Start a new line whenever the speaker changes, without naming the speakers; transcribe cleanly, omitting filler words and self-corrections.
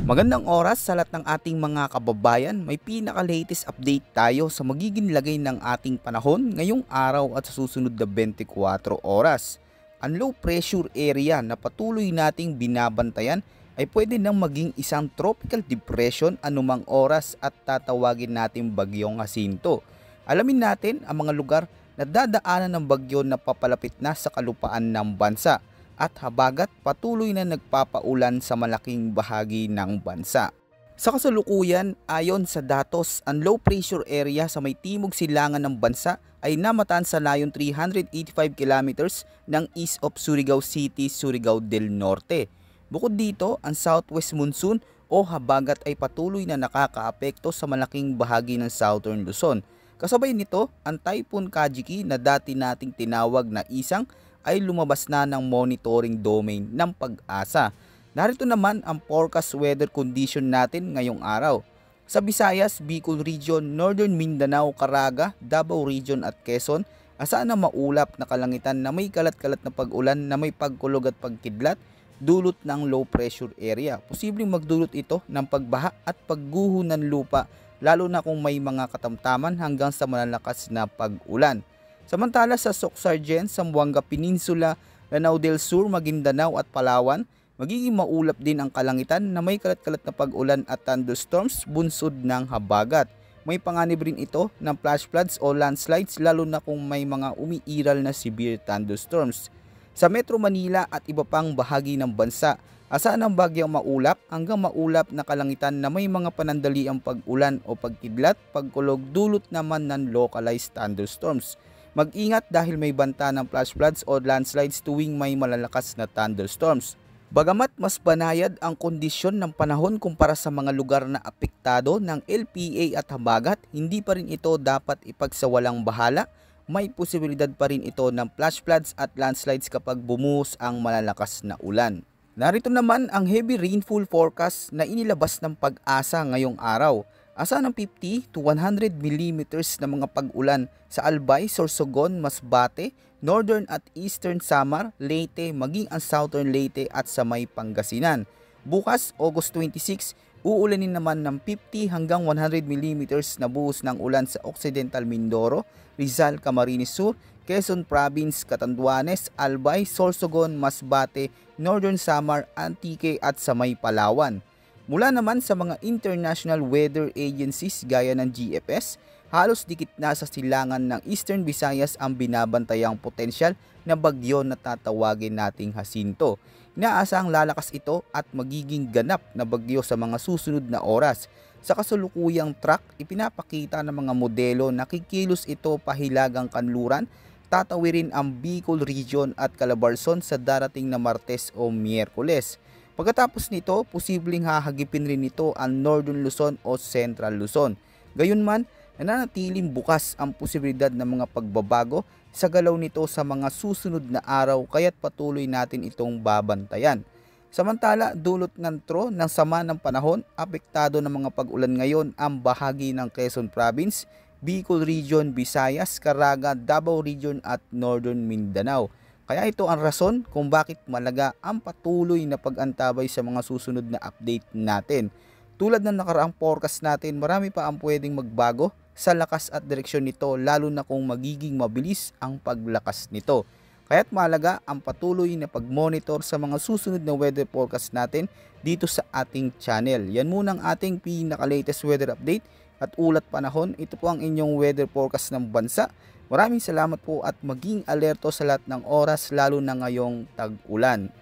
Magandang oras sa lahat ng ating mga kababayan. May pinaka-latest update tayo sa magiging lagay ng ating panahon ngayong araw at sa susunod na 24 oras. Ang low pressure area na patuloy nating binabantayan ay pwede nang maging isang tropical depression anumang oras at tatawagin natin bagyong Jacinto. Alamin natin ang mga lugar na dadaanan ng bagyo na papalapit na sa kalupaan ng bansa. At habagat patuloy na nagpapaulan sa malaking bahagi ng bansa. Sa kasalukuyan, ayon sa datos, ang low pressure area sa may timog silangan ng bansa ay namataan sa layong 385 kilometers ng east of Surigao City, Surigao del Norte. Bukod dito, ang southwest monsoon o habagat ay patuloy na nakakaapekto sa malaking bahagi ng southern Luzon. Kasabay nito, ang Typhoon Kajiki na dati nating tinawag na isang ay lumabas na ng monitoring domain ng Pag-asa. Narito naman ang forecast weather condition natin ngayong araw. Sa Visayas, Bicol Region, Northern Mindanao, Caraga, Davao Region at Quezon, asahan na maulap na kalangitan na may kalat-kalat na pag-ulan na may pagkulog at pagkidlat, dulot ng low pressure area. Posibleng magdulot ito ng pagbaha at pagguho ng lupa, lalo na kung may mga katamtaman hanggang sa malalakas na pag-ulan. Samantala sa Soc-Sargen, Zamboanga Peninsula, Lanao del Sur, Maguindanao at Palawan, magiging maulap din ang kalangitan na may kalat-kalat na pag-ulan at thunderstorms bunsod ng habagat. May panganib rin ito ng flash floods o landslides lalo na kung may mga umiiral na severe thunderstorms. Sa Metro Manila at iba pang bahagi ng bansa, asahan ang bagyang maulap hanggang maulap na kalangitan na may mga panandaliang pag-ulan o pagkidlat, pagkulog dulot naman ng localized thunderstorms. Mag-ingat dahil may banta ng flash floods o landslides tuwing may malalakas na thunderstorms. Bagamat mas banayad ang kondisyon ng panahon kumpara sa mga lugar na apektado ng LPA at habagat, hindi pa rin ito dapat ipagsawalang bahala. May posibilidad pa rin ito ng flash floods at landslides kapag bumuhos ang malalakas na ulan. Narito naman ang heavy rainfall forecast na inilabas ng Pag-asa ngayong araw. Asahan ng 50 to 100 millimeters na mga pag-ulan sa Albay, Sorsogon, Masbate, Northern at Eastern Samar, Leyte, maging ang Southern Leyte at sa may Pangasinan. Bukas, August 26, uulanin naman ng 50 hanggang 100 millimeters na buhos ng ulan sa Occidental Mindoro, Rizal, Camarines Sur, Quezon Province, Catanduanes, Albay, Sorsogon, Masbate, Northern Samar, Antique at sa may Palawan. Mula naman sa mga international weather agencies gaya ng GFS, halos dikit na sa silangan ng Eastern Visayas ang binabantayang potensyal na bagyo na tatawagin nating Jacinto. Inaasahang lalakas ito at magiging ganap na bagyo sa mga susunod na oras. Sa kasalukuyang track, ipinapakita ng mga modelo na kikilos ito pahilagang kanluran, tatawirin ang Bicol Region at Calabarzon sa darating na Martes o Miyerkules. Pagkatapos nito, posibleng hahagipin rin nito ang Northern Luzon o Central Luzon. Gayunman, nananatiling bukas ang posibilidad ng mga pagbabago sa galaw nito sa mga susunod na araw kaya't patuloy natin itong babantayan. Samantala, dulot ng ng sama ng panahon, apektado ng mga pag-ulan ngayon ang bahagi ng Quezon Province, Bicol Region, Visayas, Caraga, Davao Region at Northern Mindanao. Kaya ito ang rason kung bakit malaga ang patuloy na pag-antabay sa mga susunod na update natin. Tulad ng nakaraang forecast natin, marami pa ang pwedeng magbago sa lakas at direksyon nito lalo na kung magiging mabilis ang paglakas nito. Kaya't mahalaga ang patuloy na pag-monitor sa mga susunod na weather forecast natin dito sa ating channel. Yan muna ang ating pinaka-latest weather update at ulat panahon. Ito po ang inyong weather forecast ng bansa. Maraming salamat po at maging alerto sa lahat ng oras lalo na ngayong tag-ulan.